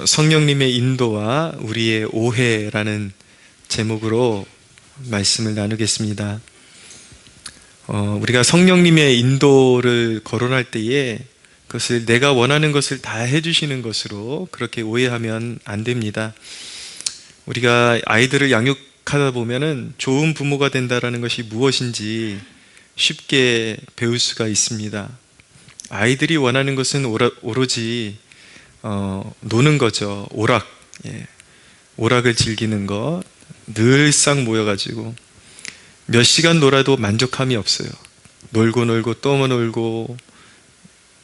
성령님의 인도와 우리의 오해라는 제목으로 말씀을 나누겠습니다. 우리가 성령님의 인도를 거론할 때에 그것을 내가 원하는 것을 다 해주시는 것으로 그렇게 오해하면 안 됩니다. 우리가 아이들을 양육하다 보면은 좋은 부모가 된다라는 것이 무엇인지 쉽게 배울 수가 있습니다. 아이들이 원하는 것은 오로지 노는 거죠. 오락. 오락을 즐기는 것. 늘상 모여가지고 몇 시간 놀아도 만족함이 없어요. 놀고 또 놀고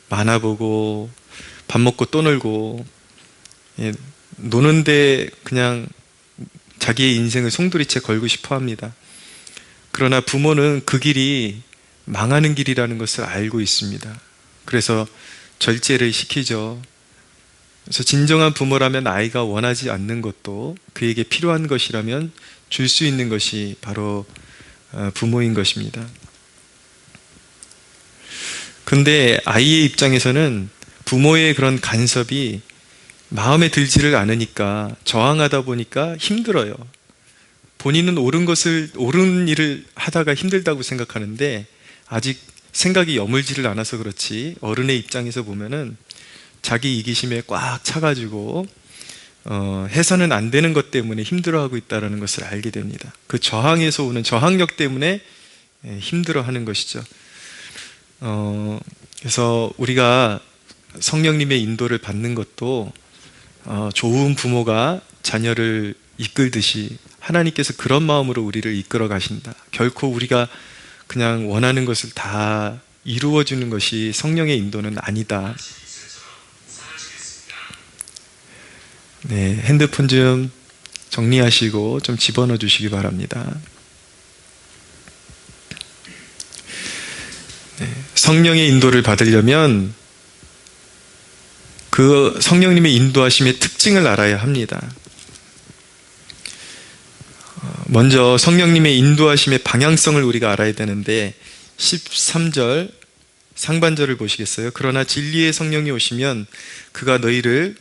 만화 보고 밥 먹고 또 놀고 노는데 그냥 자기의 인생을 송두리째 걸고 싶어 합니다. 그러나 부모는 그 길이 망하는 길이라는 것을 알고 있습니다. 그래서 절제를 시키죠. 그래서 진정한 부모라면 아이가 원하지 않는 것도 그에게 필요한 것이라면 줄 수 있는 것이 바로 부모인 것입니다. 근데 아이의 입장에서는 부모의 그런 간섭이 마음에 들지를 않으니까 저항하다 보니까 힘들어요. 본인은 옳은 일을 하다가 힘들다고 생각하는데 아직 생각이 여물지를 않아서 그렇지 어른의 입장에서 보면은 자기 이기심에 꽉 차가지고 해서는 안 되는 것 때문에 힘들어하고 있다는 것을 알게 됩니다. 그 저항에서 오는 저항력 때문에 힘들어하는 것이죠. 그래서 우리가 성령님의 인도를 받는 것도 좋은 부모가 자녀를 이끌듯이 하나님께서 그런 마음으로 우리를 이끌어 가신다. 결코 우리가 그냥 원하는 것을 다 이루어주는 것이 성령의 인도는 아니다. 네, 핸드폰 좀 정리하시고 좀 집어넣어 주시기 바랍니다. 네, 성령의 인도를 받으려면 그 성령님의 인도하심의 특징을 알아야 합니다. 먼저 성령님의 인도하심의 방향성을 우리가 알아야 되는데 13절 상반절을 보시겠어요? 그러나 진리의 성령이 오시면 그가 너희를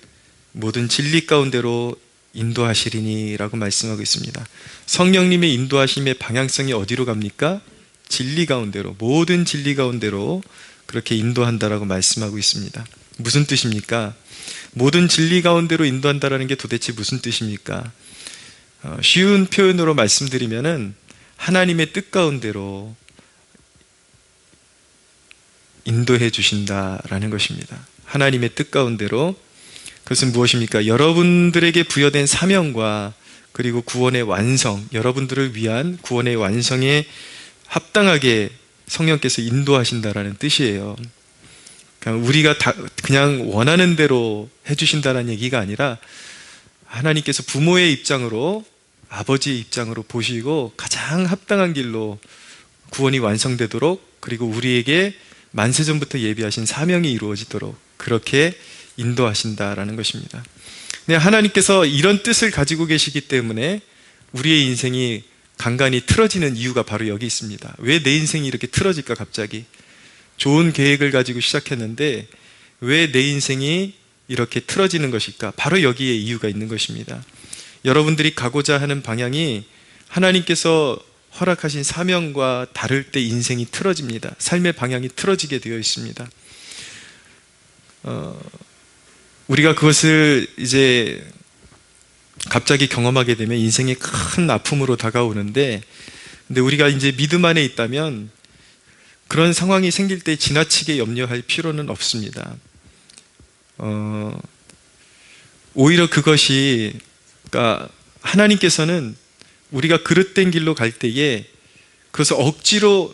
모든 진리 가운데로 인도하시리니 라고 말씀하고 있습니다. 성령님의 인도하심의 방향성이 어디로 갑니까? 진리 가운데로, 모든 진리 가운데로 그렇게 인도한다라고 말씀하고 있습니다. 무슨 뜻입니까? 모든 진리 가운데로 인도한다라는 게 도대체 무슨 뜻입니까? 쉬운 표현으로 말씀드리면은 하나님의 뜻 가운데로 인도해 주신다라는 것입니다. 하나님의 뜻 가운데로. 그것은 무엇입니까? 여러분들에게 부여된 사명과 그리고 구원의 완성, 여러분들을 위한 구원의 완성에 합당하게 성령께서 인도하신다라는 뜻이에요. 그러니까 우리가 그냥 원하는 대로 해주신다는 얘기가 아니라 하나님께서 부모의 입장으로, 아버지의 입장으로 보시고 가장 합당한 길로 구원이 완성되도록, 그리고 우리에게 만세전부터 예비하신 사명이 이루어지도록 그렇게 인도하신다라는 것입니다. 근데 하나님께서 이런 뜻을 가지고 계시기 때문에 우리의 인생이 간간히 틀어지는 이유가 바로 여기 있습니다. 왜 내 인생이 이렇게 틀어질까? 갑자기 좋은 계획을 가지고 시작했는데 왜 내 인생이 이렇게 틀어지는 것일까? 바로 여기에 이유가 있는 것입니다. 여러분들이 가고자 하는 방향이 하나님께서 허락하신 사명과 다를 때 인생이 틀어집니다. 삶의 방향이 틀어지게 되어 있습니다. 우리가 그것을 이제 갑자기 경험하게 되면 인생의 큰 아픔으로 다가오는데, 근데 우리가 이제 믿음 안에 있다면 그런 상황이 생길 때 지나치게 염려할 필요는 없습니다. 오히려 그것이, 그러니까 하나님께서는 우리가 그릇된 길로 갈 때에 그것을 억지로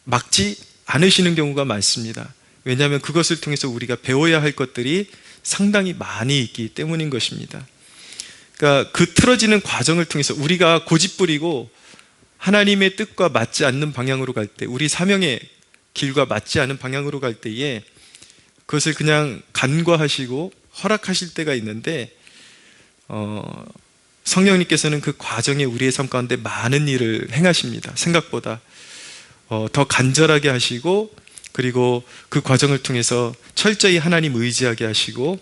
막지 않으시는 경우가 많습니다. 왜냐하면 그것을 통해서 우리가 배워야 할 것들이 상당히 많이 있기 때문인 것입니다. 그러니까 그 틀어지는 과정을 통해서 우리가 고집부리고 하나님의 뜻과 맞지 않는 방향으로 갈 때, 우리 사명의 길과 맞지 않은 방향으로 갈 때에 그것을 그냥 간과하시고 허락하실 때가 있는데, 성령님께서는 그 과정에 우리의 삶 가운데 많은 일을 행하십니다. 생각보다 더 간절하게 하시고, 그리고 그 과정을 통해서 철저히 하나님 의지하게 하시고,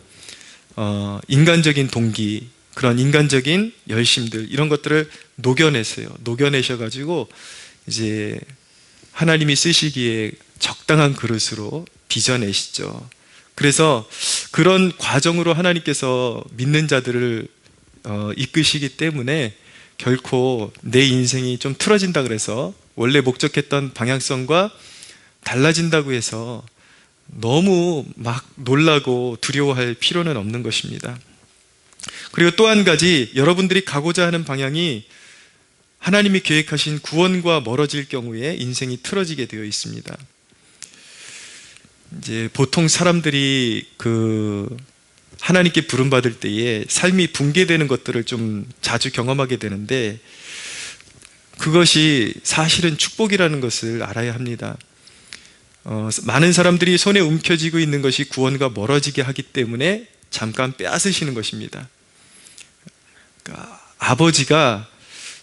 인간적인 동기, 그런 인간적인 열심들, 이런 것들을 녹여내세요. 녹여내셔가지고 이제 하나님이 쓰시기에 적당한 그릇으로 빚어내시죠. 그래서 그런 과정으로 하나님께서 믿는 자들을 이끄시기 때문에 결코 내 인생이 좀 틀어진다 그래서 원래 목적했던 방향성과 달라진다고 해서 너무 막 놀라고 두려워할 필요는 없는 것입니다. 그리고 또 한 가지, 여러분들이 가고자 하는 방향이 하나님이 계획하신 구원과 멀어질 경우에 인생이 틀어지게 되어 있습니다. 이제 보통 사람들이 하나님께 부름받을 때에 삶이 붕괴되는 것들을 좀 자주 경험하게 되는데, 그것이 사실은 축복이라는 것을 알아야 합니다. 많은 사람들이 손에 움켜쥐고 있는 것이 구원과 멀어지게 하기 때문에 잠깐 빼앗으시는 것입니다. 그러니까 아버지가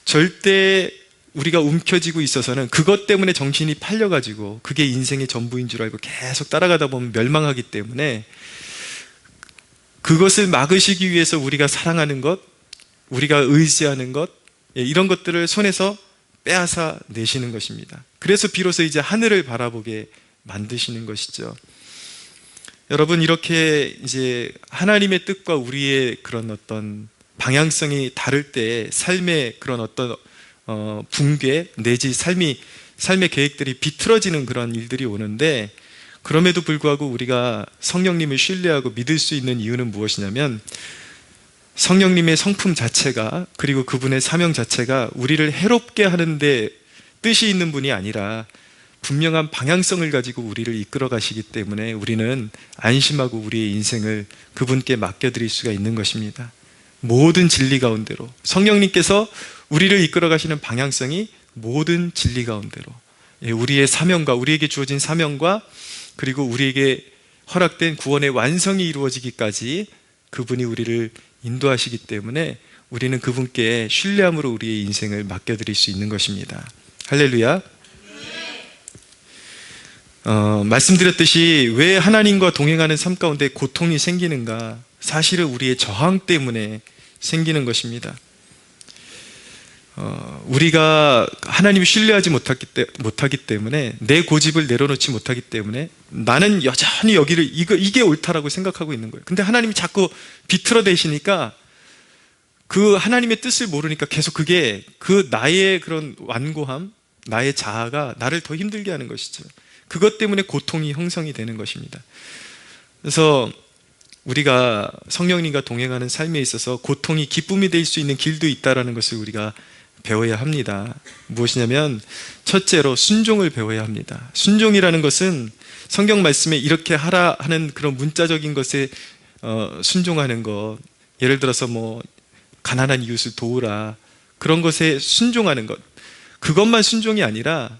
절대 우리가 움켜쥐고 있어서는 그것 때문에 정신이 팔려가지고 그게 인생의 전부인 줄 알고 계속 따라가다 보면 멸망하기 때문에, 그것을 막으시기 위해서 우리가 사랑하는 것, 우리가 의지하는 것, 이런 것들을 손에서 빼앗아 내시는 것입니다. 그래서 비로소 이제 하늘을 바라보게 만드시는 것이죠. 여러분, 이렇게 이제 하나님의 뜻과 우리의 그런 어떤 방향성이 다를 때 삶의 그런 어떤 붕괴 내지 삶의 계획들이 비틀어지는 그런 일들이 오는데, 그럼에도 불구하고 우리가 성령님을 신뢰하고 믿을 수 있는 이유는 무엇이냐면, 성령님의 성품 자체가, 그리고 그분의 사명 자체가 우리를 해롭게 하는데 뜻이 있는 분이 아니라 분명한 방향성을 가지고 우리를 이끌어 가시기 때문에 우리는 안심하고 우리의 인생을 그분께 맡겨드릴 수가 있는 것입니다. 모든 진리 가운데로 성령님께서 우리를 이끌어 가시는 방향성이 모든 진리 가운데로, 우리의 사명과, 우리에게 주어진 사명과, 그리고 우리에게 허락된 구원의 완성이 이루어지기까지 그분이 우리를 인도하시기 때문에 우리는 그분께 신뢰함으로 우리의 인생을 맡겨드릴 수 있는 것입니다. 할렐루야. 말씀드렸듯이 왜 하나님과 동행하는 삶 가운데 고통이 생기는가? 사실은 우리의 저항 때문에 생기는 것입니다. 우리가 하나님을 신뢰하지 못하기 때문에, 내 고집을 내려놓지 못하기 때문에 나는 여전히 여기를 이게 옳다라고 생각하고 있는 거예요. 근데 하나님이 자꾸 비틀어대시니까, 그 하나님의 뜻을 모르니까 계속 그게 나의 그런 완고함, 나의 자아가 나를 더 힘들게 하는 것이죠. 그것 때문에 고통이 형성이 되는 것입니다. 그래서 우리가 성령님과 동행하는 삶에 있어서 고통이 기쁨이 될 수 있는 길도 있다는 것을 우리가 배워야 합니다. 무엇이냐면, 첫째로 순종을 배워야 합니다. 순종이라는 것은 성경 말씀에 이렇게 하라 하는 그런 문자적인 것에 순종하는 것, 예를 들어서 가난한 이웃을 도우라, 그런 것에 순종하는 것, 그것만 순종이 아니라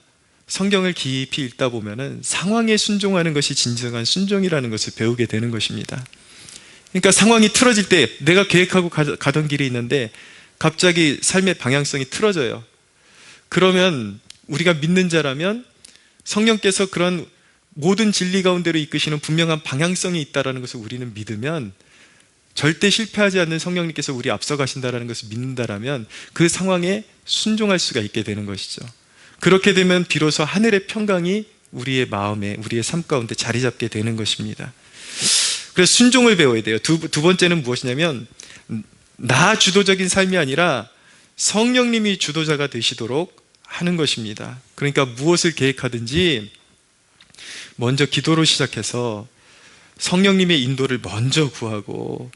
성경을 깊이 읽다 보면은 상황에 순종하는 것이 진정한 순종이라는 것을 배우게 되는 것입니다. 그러니까 상황이 틀어질 때, 내가 계획하고 가던 길이 있는데 갑자기 삶의 방향성이 틀어져요. 그러면 우리가 믿는 자라면 성령께서 그런 모든 진리 가운데로 이끄시는 분명한 방향성이 있다는 것을 우리는 믿으면, 절대 실패하지 않는 성령님께서 우리 앞서 가신다는 것을 믿는다라면 그 상황에 순종할 수가 있게 되는 것이죠. 그렇게 되면 비로소 하늘의 평강이 우리의 마음에, 우리의 삶 가운데 자리 잡게 되는 것입니다. 그래서 순종을 배워야 돼요. 두 번째는 무엇이냐면, 나 주도적인 삶이 아니라 성령님이 주도자가 되시도록 하는 것입니다. 그러니까 무엇을 계획하든지 먼저 기도로 시작해서 성령님의 인도를 먼저 구하고,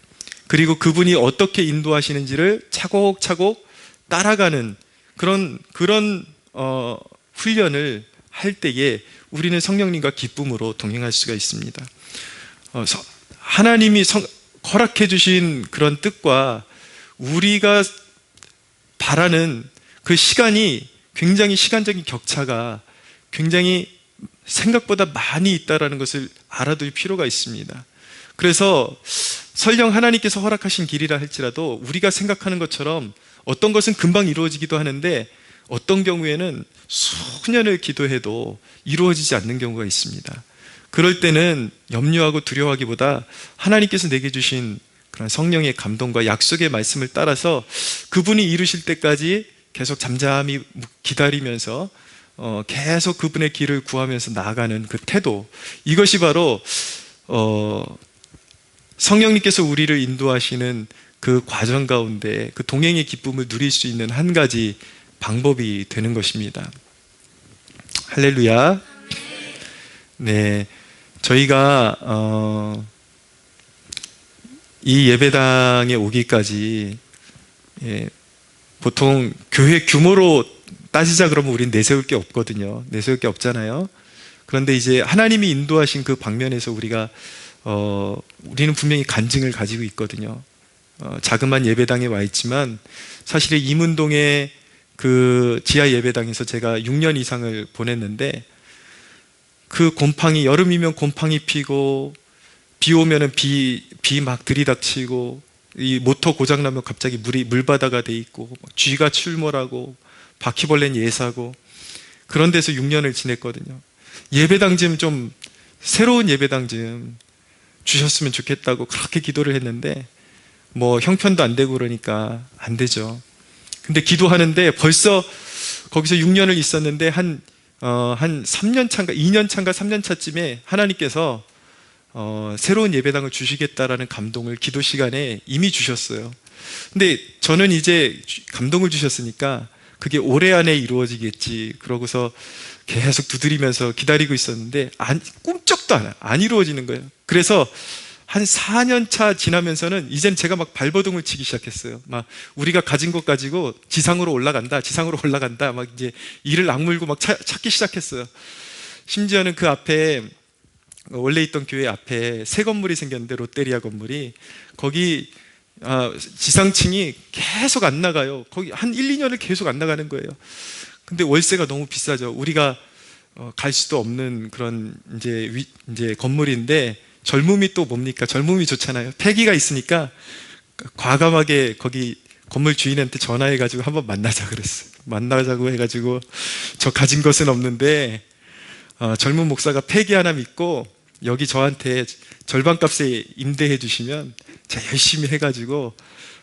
그리고 그분이 어떻게 인도하시는지를 차곡차곡 따라가는 그런 훈련을 할 때에 우리는 성령님과 기쁨으로 동행할 수가 있습니다. 하나님이 허락해 주신 그런 뜻과 우리가 바라는 그 시간이, 굉장히 시간적인 격차가 굉장히 생각보다 많이 있다는 것을 알아둘 필요가 있습니다. 그래서 설령 하나님께서 허락하신 길이라 할지라도 우리가 생각하는 것처럼 어떤 것은 금방 이루어지기도 하는데, 어떤 경우에는 수년을 기도해도 이루어지지 않는 경우가 있습니다. 그럴 때는 염려하고 두려워하기보다 하나님께서 내게 주신 그런 성령의 감동과 약속의 말씀을 따라서 그분이 이루실 때까지 계속 잠잠히 기다리면서 계속 그분의 길을 구하면서 나아가는 그 태도, 이것이 바로 성령님께서 우리를 인도하시는 그 과정 가운데 그 동행의 기쁨을 누릴 수 있는 한 가지 방법이 되는 것입니다. 할렐루야. 네, 저희가 이 예배당에 오기까지, 보통 교회 규모로 따지자 그러면 우린 내세울 게 없거든요. 내세울 게 없잖아요. 그런데 이제 하나님이 인도하신 그 방면에서 우리는 분명히 간증을 가지고 있거든요. 자그마한 예배당에 와 있지만 사실은 이문동의 그 지하 예배당에서 제가 6년 이상을 보냈는데, 그 곰팡이, 여름이면 곰팡이 피고 비 오면은 비 막 들이닥치고, 이 모터 고장나면 갑자기 물바다가 돼 있고, 쥐가 출몰하고 바퀴벌레는 예사고, 그런 데서 6년을 지냈거든요. 예배당 좀 새로운 예배당 좀 주셨으면 좋겠다고 그렇게 기도를 했는데 뭐 형편도 안 되고 그러니까 안 되죠. 근데 기도하는데 벌써 거기서 6년을 있었는데 한 3년 차인가 2년 차인가 3년 차쯤에 하나님께서 새로운 예배당을 주시겠다라는 감동을 기도 시간에 이미 주셨어요. 근데 저는 이제 감동을 주셨으니까 그게 올해 안에 이루어지겠지 그러고서 계속 두드리면서 기다리고 있었는데 꿈쩍도 안 이루어지는 거예요. 그래서 한 4년 차 지나면서는 이젠 제가 막 발버둥을 치기 시작했어요. 막 우리가 가진 것 가지고 지상으로 올라간다 막 이제 이를 악물고 막 찾기 시작했어요. 심지어는 그 앞에, 원래 있던 교회 앞에 새 건물이 생겼는데, 롯데리아 건물이, 거기 지상층이 계속 안 나가요. 거기 한 1, 2년을 계속 안 나가는 거예요. 근데 월세가 너무 비싸죠. 우리가 갈 수도 없는 그런 이제 건물인데, 젊음이 또 뭡니까? 젊음이 좋잖아요. 패기가 있으니까 과감하게 거기 건물 주인한테 전화해가지고 한번 만나자 그랬어요. 만나자고 해가지고, 저 가진 것은 없는데 젊은 목사가 패기 하나 믿고 여기 저한테 절반값에 임대해 주시면 제가 열심히 해가지고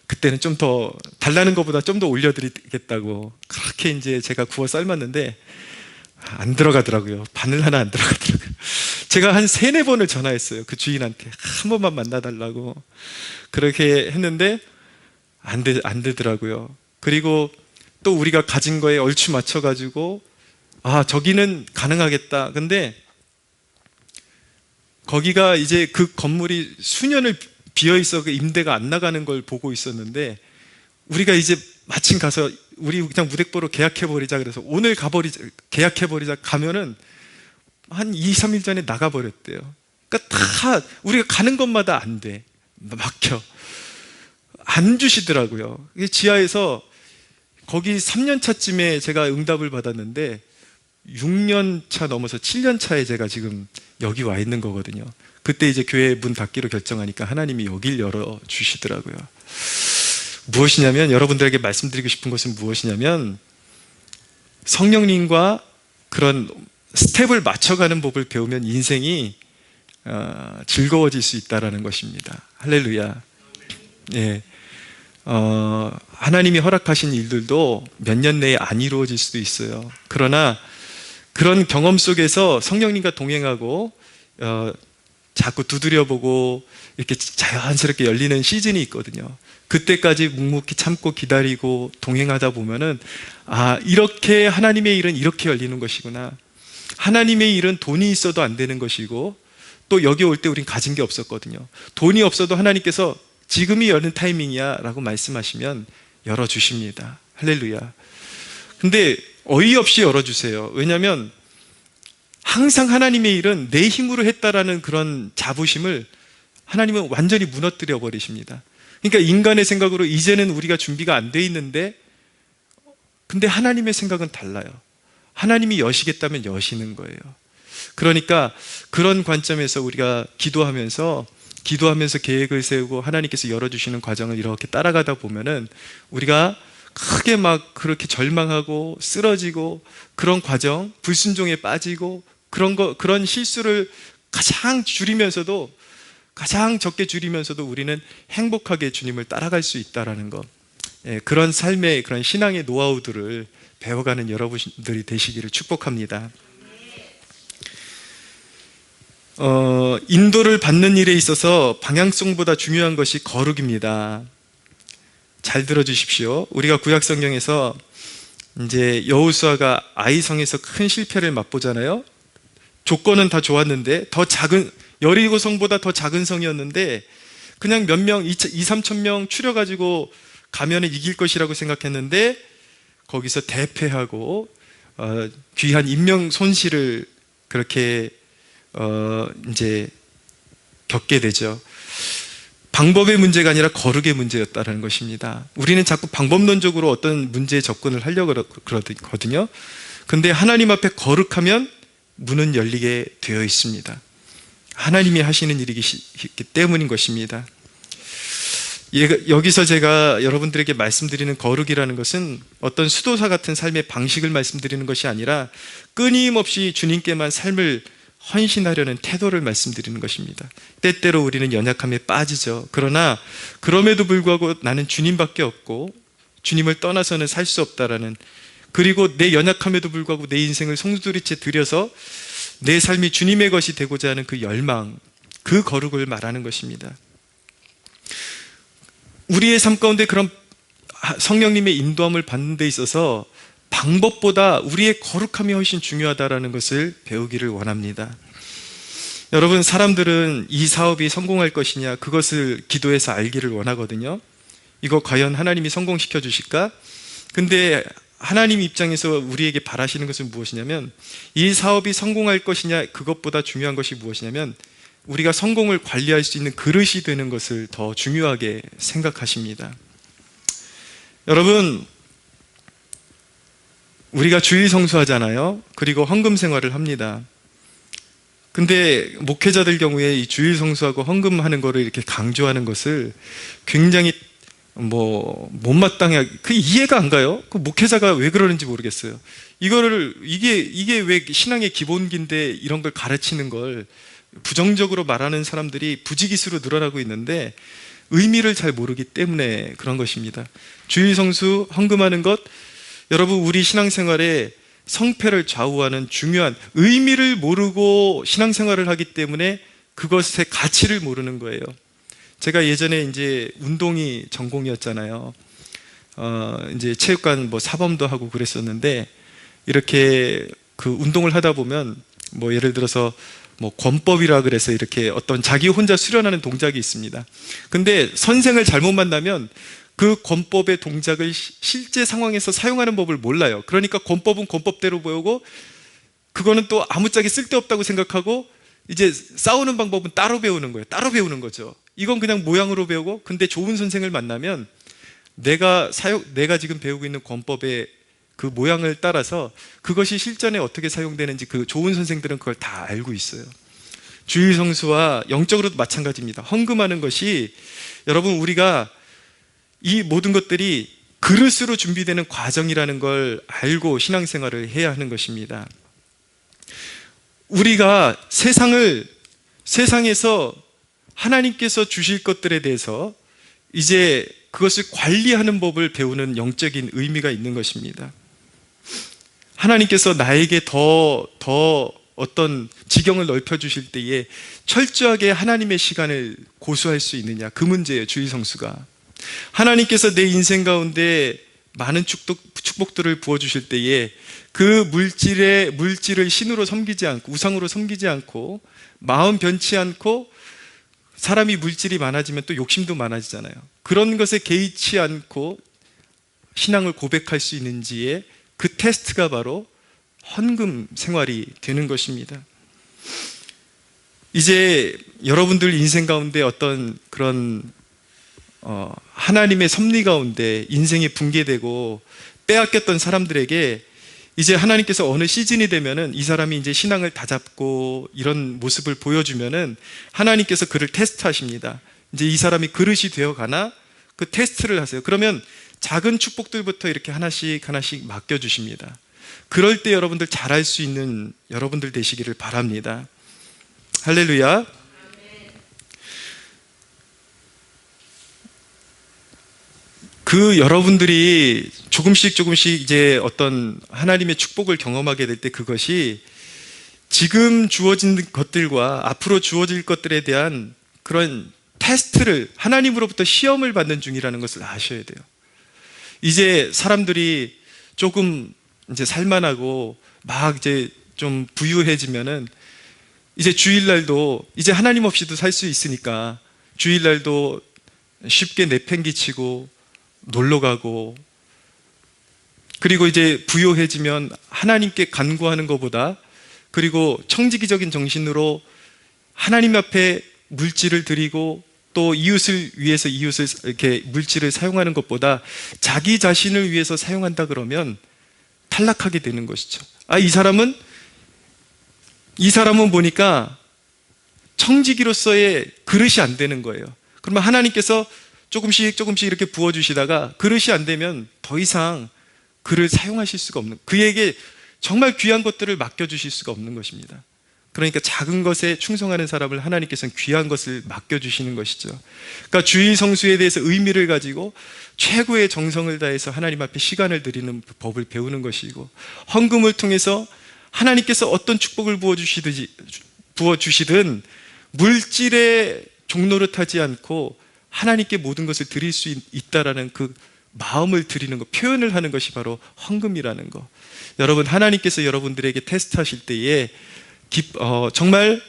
그때는 좀 더 달라는 것보다 좀 더 올려드리겠다고 그렇게 이제 제가 구워 삶았는데 안 들어가더라고요. 바늘 하나 안 들어가더라고요. 제가 한 3-4번을 전화했어요. 그 주인한테 한 번만 만나달라고. 그렇게 했는데 안 되더라고요. 그리고 또 우리가 가진 거에 얼추 맞춰가지고 저기는 가능하겠다. 근데 거기가 이제 그 건물이 수년을 비어있어 그 임대가 안 나가는 걸 보고 있었는데, 우리가 이제 마침 가서 우리 그냥 무대뽀로 계약해버리자 그래서 오늘 계약해버리자 가면은 한 2-3일 전에 나가버렸대요. 그러니까 다 우리가 가는 것마다 안 돼. 막혀. 안 주시더라고요. 지하에서 거기 3년 차쯤에 제가 응답을 받았는데 6년 차 넘어서 7년 차에 제가 지금 여기 와 있는 거거든요. 그때 이제 교회 문 닫기로 결정하니까 하나님이 여길 열어주시더라고요. 무엇이냐면, 여러분들에게 말씀드리고 싶은 것은 무엇이냐면, 성령님과 그런 스텝을 맞춰가는 법을 배우면 인생이 즐거워질 수 있다는 것입니다. 할렐루야. 예. 하나님이 허락하신 일들도 몇 년 내에 안 이루어질 수도 있어요. 그러나 그런 경험 속에서 성령님과 동행하고 자꾸 두드려보고 이렇게 자연스럽게 열리는 시즌이 있거든요. 그때까지 묵묵히 참고 기다리고 동행하다 보면은 이렇게 하나님의 일은 이렇게 열리는 것이구나. 하나님의 일은 돈이 있어도 안 되는 것이고, 또 여기 올 때 우린 가진 게 없었거든요. 돈이 없어도 하나님께서 지금이 여는 타이밍이야 라고 말씀하시면 열어주십니다. 할렐루야. 근데 어이없이 열어주세요. 왜냐하면 항상 하나님의 일은 내 힘으로 했다라는 그런 자부심을 하나님은 완전히 무너뜨려 버리십니다. 그러니까 인간의 생각으로 이제는 우리가 준비가 안 돼 있는데, 근데 하나님의 생각은 달라요. 하나님이 여시겠다면 여시는 거예요. 그러니까 그런 관점에서 우리가 기도하면서 계획을 세우고 하나님께서 열어주시는 과정을 이렇게 따라가다 보면은 우리가 크게 막 그렇게 절망하고 쓰러지고 그런 과정, 불순종에 빠지고 그런 실수를 가장 줄이면서도 가장 적게 줄이면서도 우리는 행복하게 주님을 따라갈 수 있다라는 것, 그런 삶의, 그런 신앙의 노하우들을 배워가는 여러분들이 되시기를 축복합니다. 인도를 받는 일에 있어서 방향성보다 중요한 것이 거룩입니다. 잘 들어주십시오. 우리가 구약 성경에서 이제 여호수아가 아이성에서 큰 실패를 맛보잖아요. 조건은 다 좋았는데, 더 작은, 여리고 성보다 더 작은 성이었는데 그냥 몇 명, 2-3천 명 추려가지고 가면은 이길 것이라고 생각했는데 거기서 대패하고 귀한 인명 손실을 그렇게 이제 겪게 되죠. 방법의 문제가 아니라 거룩의 문제였다는 것입니다. 우리는 자꾸 방법론적으로 어떤 문제에 접근을 하려고 그러거든요. 근데 하나님 앞에 거룩하면 문은 열리게 되어 있습니다. 하나님이 하시는 일이기 때문인 것입니다. 여기서 제가 여러분들에게 말씀드리는 거룩이라는 것은 어떤 수도사 같은 삶의 방식을 말씀드리는 것이 아니라 끊임없이 주님께만 삶을 헌신하려는 태도를 말씀드리는 것입니다. 때때로 우리는 연약함에 빠지죠. 그러나 그럼에도 불구하고 나는 주님밖에 없고 주님을 떠나서는 살 수 없다라는, 그리고 내 연약함에도 불구하고 내 인생을 송두리째 들여서 내 삶이 주님의 것이 되고자 하는 그 열망, 그 거룩을 말하는 것입니다. 우리의 삶 가운데 그런 성령님의 인도함을 받는 데 있어서 방법보다 우리의 거룩함이 훨씬 중요하다는 것을 배우기를 원합니다. 여러분, 사람들은 이 사업이 성공할 것이냐, 그것을 기도해서 알기를 원하거든요. 이거 과연 하나님이 성공시켜 주실까? 근데 하나님 입장에서 우리에게 바라시는 것은 무엇이냐면, 이 사업이 성공할 것이냐, 그것보다 중요한 것이 무엇이냐면 우리가 성공을 관리할 수 있는 그릇이 되는 것을 더 중요하게 생각하십니다. 여러분, 우리가 주일 성수하잖아요. 그리고 헌금 생활을 합니다. 근데 목회자들 경우에 이 주일 성수하고 헌금하는 거를 이렇게 강조하는 것을 굉장히 못마땅해, 그 이해가 안 가요. 그 목회자가 왜 그러는지 모르겠어요. 이게 왜 신앙의 기본기인데 이런 걸 가르치는 걸 부정적으로 말하는 사람들이 부지기수로 늘어나고 있는데 의미를 잘 모르기 때문에 그런 것입니다. 주일 성수, 헌금하는 것, 여러분, 우리 신앙생활에 성패를 좌우하는 중요한 의미를 모르고 신앙생활을 하기 때문에 그것의 가치를 모르는 거예요. 제가 예전에 이제 운동이 전공이었잖아요. 이제 체육관 사범도 하고 그랬었는데, 이렇게 그 운동을 하다 보면 예를 들어서 권법이라 그래서 이렇게 어떤 자기 혼자 수련하는 동작이 있습니다. 근데 선생을 잘못 만나면 그 권법의 동작을 실제 상황에서 사용하는 법을 몰라요. 그러니까 권법은 권법대로 배우고 그거는 또 아무짝에 쓸데없다고 생각하고 이제 싸우는 방법은 따로 배우는 거예요. 따로 배우는 거죠. 이건 그냥 모양으로 배우고, 근데 좋은 선생을 만나면 내가 지금 배우고 있는 권법의 그 모양을 따라서 그것이 실전에 어떻게 사용되는지 그 좋은 선생들은 그걸 다 알고 있어요. 주일 성수와 영적으로도 마찬가지입니다. 헌금하는 것이, 여러분, 우리가 이 모든 것들이 그릇으로 준비되는 과정이라는 걸 알고 신앙생활을 해야 하는 것입니다. 우리가 세상에서 하나님께서 주실 것들에 대해서 이제 그것을 관리하는 법을 배우는 영적인 의미가 있는 것입니다. 하나님께서 나에게 더 어떤 지경을 넓혀 주실 때에 철저하게 하나님의 시간을 고수할 수 있느냐, 그 문제예요. 주일 성수가. 하나님께서 내 인생 가운데 많은 축복들을 부어주실 때에 그 물질을 신으로 섬기지 않고, 우상으로 섬기지 않고, 마음 변치 않고, 사람이 물질이 많아지면 또 욕심도 많아지잖아요. 그런 것에 개의치 않고 신앙을 고백할 수 있는지의 그 테스트가 바로 헌금 생활이 되는 것입니다. 이제 여러분들 인생 가운데 어떤 그런 하나님의 섭리 가운데 인생이 붕괴되고 빼앗겼던 사람들에게 이제 하나님께서 어느 시즌이 되면은 이 사람이 이제 신앙을 다잡고 이런 모습을 보여주면은 하나님께서 그를 테스트하십니다. 이제 이 사람이 그릇이 되어 가나, 그 테스트를 하세요. 그러면 작은 축복들부터 이렇게 하나씩 맡겨주십니다. 그럴 때 여러분들 잘할 수 있는 여러분들 되시기를 바랍니다. 할렐루야. 그 여러분들이 조금씩 이제 어떤 하나님의 축복을 경험하게 될 때 그것이 지금 주어진 것들과 앞으로 주어질 것들에 대한 그런 테스트를, 하나님으로부터 시험을 받는 중이라는 것을 아셔야 돼요. 이제 사람들이 조금 이제 살만하고 막 이제 좀 부유해지면은 이제 주일날도 이제 하나님 없이도 살 수 있으니까 주일날도 쉽게 내팽개치고 놀러 가고, 그리고 이제 부유해지면 하나님께 간구하는 것보다, 그리고 청지기적인 정신으로 하나님 앞에 물질을 드리고 또 이웃을 위해서 이웃을 이렇게 물질을 사용하는 것보다 자기 자신을 위해서 사용한다 그러면 탈락하게 되는 것이죠. 이 사람은 보니까 청지기로서의 그릇이 안 되는 거예요. 그러면 하나님께서 조금씩 이렇게 부어주시다가 그릇이 안 되면 더 이상 그를 사용하실 수가 없는, 그에게 정말 귀한 것들을 맡겨주실 수가 없는 것입니다. 그러니까 작은 것에 충성하는 사람을 하나님께서는 귀한 것을 맡겨주시는 것이죠. 그러니까 주일 성수에 대해서 의미를 가지고 최고의 정성을 다해서 하나님 앞에 시간을 드리는 법을 배우는 것이고, 헌금을 통해서 하나님께서 어떤 축복을 부어주시든 물질의 종노릇하지 않고 하나님께 모든 것을 드릴 수 있다라는 그 마음을 드리는 것, 표현을 하는 것이 바로 헌금이라는 것. 여러분, 하나님께서 여러분들에게 테스트하실 때에 정말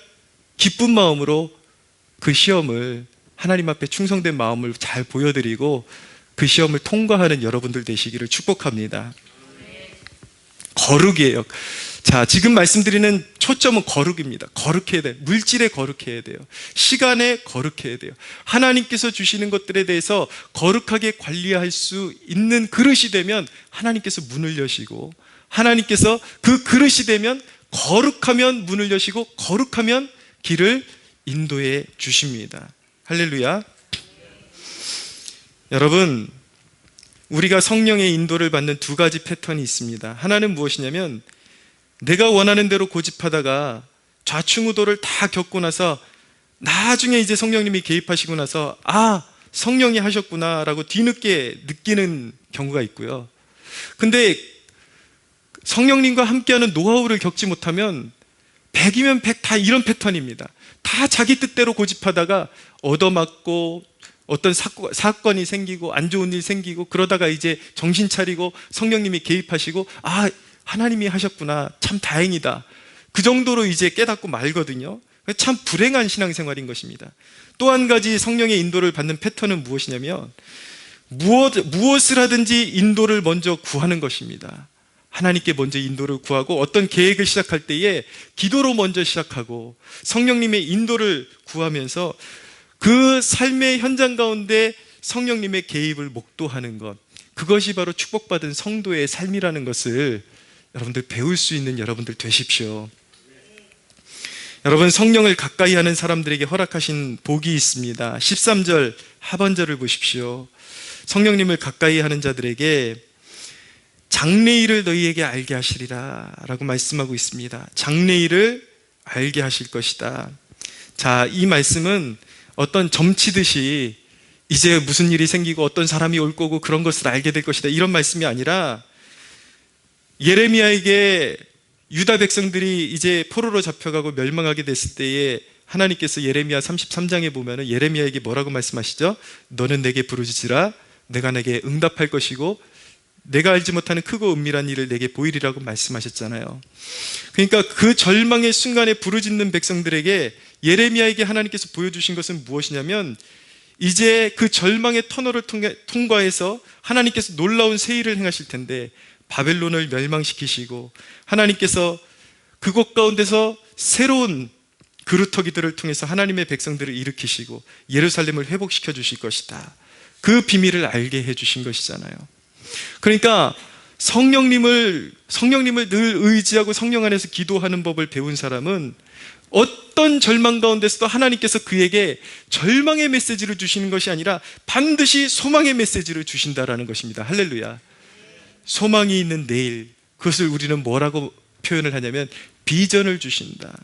기쁜 마음으로 그 시험을, 하나님 앞에 충성된 마음을 잘 보여드리고 그 시험을 통과하는 여러분들 되시기를 축복합니다. 거룩이에요. 자, 지금 말씀드리는 초점은 거룩입니다. 거룩해야 돼요. 물질에 거룩해야 돼요. 시간에 거룩해야 돼요. 하나님께서 주시는 것들에 대해서 거룩하게 관리할 수 있는 그릇이 되면 하나님께서 문을 여시고, 하나님께서 그 그릇이 되면 거룩하면 문을 여시고 거룩하면 길을 인도해 주십니다. 할렐루야. 여러분, 우리가 성령의 인도를 받는 두 가지 패턴이 있습니다. 하나는 무엇이냐면, 내가 원하는 대로 고집하다가 좌충우돌을 다 겪고 나서 나중에 이제 성령님이 개입하시고 나서 성령이 하셨구나 라고 뒤늦게 느끼는 경우가 있고요. 근데 성령님과 함께하는 노하우를 겪지 못하면 100이면 100 다 이런 패턴입니다. 다 자기 뜻대로 고집하다가 얻어맞고 어떤 사건이 생기고 안 좋은 일 생기고, 그러다가 이제 정신 차리고 성령님이 개입하시고 하나님이 하셨구나, 참 다행이다, 그 정도로 이제 깨닫고 말거든요. 참 불행한 신앙생활인 것입니다. 또 한 가지 성령의 인도를 받는 패턴은 무엇이냐면, 무엇을 하든지 인도를 먼저 구하는 것입니다. 하나님께 먼저 인도를 구하고, 어떤 계획을 시작할 때에 기도로 먼저 시작하고 성령님의 인도를 구하면서 그 삶의 현장 가운데 성령님의 개입을 목도하는 것, 그것이 바로 축복받은 성도의 삶이라는 것을 여러분들 배울 수 있는 여러분들 되십시오. 여러분, 성령을 가까이 하는 사람들에게 허락하신 복이 있습니다. 13절 하반절을 보십시오. 성령님을 가까이 하는 자들에게 장래일을 너희에게 알게 하시리라 라고 말씀하고 있습니다. 장래일을 알게 하실 것이다. 자, 이 말씀은 어떤 점치듯이 이제 무슨 일이 생기고 어떤 사람이 올 거고 그런 것을 알게 될 것이다, 이런 말씀이 아니라, 예레미야에게 유다 백성들이 이제 포로로 잡혀가고 멸망하게 됐을 때에 하나님께서 예레미야 33장에 보면은 예레미야에게 뭐라고 말씀하시죠? 너는 내게 부르짖으라, 내가 내게 응답할 것이고 내가 알지 못하는 크고 은밀한 일을 내게 보이리라고 말씀하셨잖아요. 그러니까 그 절망의 순간에 부르짖는 백성들에게 예레미야에게 하나님께서 보여주신 것은 무엇이냐면, 이제 그 절망의 터널을 통과해서 하나님께서 놀라운 새 일을 행하실 텐데, 바벨론을 멸망시키시고 하나님께서 그곳 가운데서 새로운 그루터기들을 통해서 하나님의 백성들을 일으키시고 예루살렘을 회복시켜 주실 것이다, 그 비밀을 알게 해 주신 것이잖아요. 그러니까 성령님을 늘 의지하고 성령 안에서 기도하는 법을 배운 사람은 어떤 절망 가운데서도 하나님께서 그에게 절망의 메시지를 주시는 것이 아니라 반드시 소망의 메시지를 주신다라는 것입니다. 할렐루야. 소망이 있는 내일, 그것을 우리는 뭐라고 표현을 하냐면 비전을 주신다.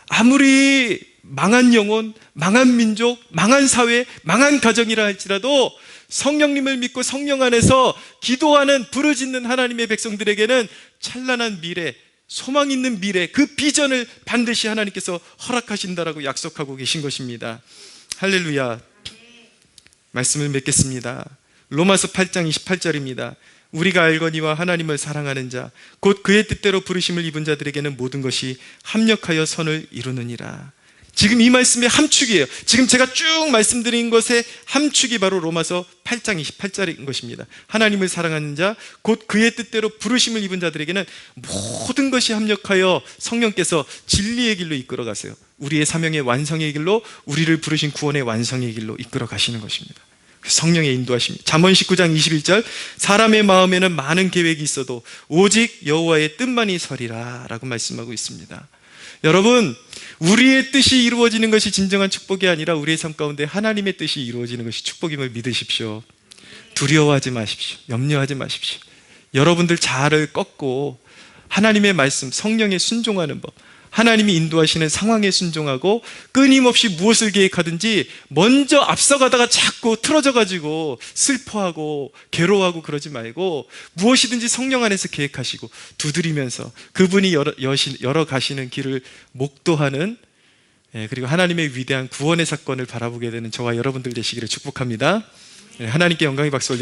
아무리 망한 영혼, 망한 민족, 망한 사회, 망한 가정이라 할지라도 성령님을 믿고 성령 안에서 기도하는 부르짖는 하나님의 백성들에게는 찬란한 미래, 소망 있는 미래, 그 비전을 반드시 하나님께서 허락하신다라고 약속하고 계신 것입니다. 할렐루야. 말씀을 맺겠습니다. 로마서 8장 28절입니다. 우리가 알거니와 하나님을 사랑하는 자, 곧 그의 뜻대로 부르심을 입은 자들에게는 모든 것이 합력하여 선을 이루느니라. 지금 이 말씀의 함축이에요. 지금 제가 쭉 말씀드린 것의 함축이 바로 로마서 8장 28절인 것입니다. 하나님을 사랑하는 자, 곧 그의 뜻대로 부르심을 입은 자들에게는 모든 것이 합력하여 성령께서 진리의 길로 이끌어 가세요. 우리의 사명의 완성의 길로, 우리를 부르신 구원의 완성의 길로 이끌어 가시는 것입니다. 성령의 인도하십니다. 잠언 19장 21절, 사람의 마음에는 많은 계획이 있어도 오직 여호와의 뜻만이 서리라 라고 말씀하고 있습니다. 여러분, 우리의 뜻이 이루어지는 것이 진정한 축복이 아니라 우리의 삶 가운데 하나님의 뜻이 이루어지는 것이 축복임을 믿으십시오. 두려워하지 마십시오. 염려하지 마십시오. 여러분들 자아를 꺾고 하나님의 말씀, 성령에 순종하는 법, 하나님이 인도하시는 상황에 순종하고 끊임없이 무엇을 계획하든지 먼저 앞서가다가 자꾸 틀어져가지고 슬퍼하고 괴로워하고 그러지 말고 무엇이든지 성령 안에서 계획하시고 두드리면서 그분이 열어가시는 길을 목도하는, 그리고 하나님의 위대한 구원의 사건을 바라보게 되는 저와 여러분들 되시기를 축복합니다. 하나님께 영광의 박수 올려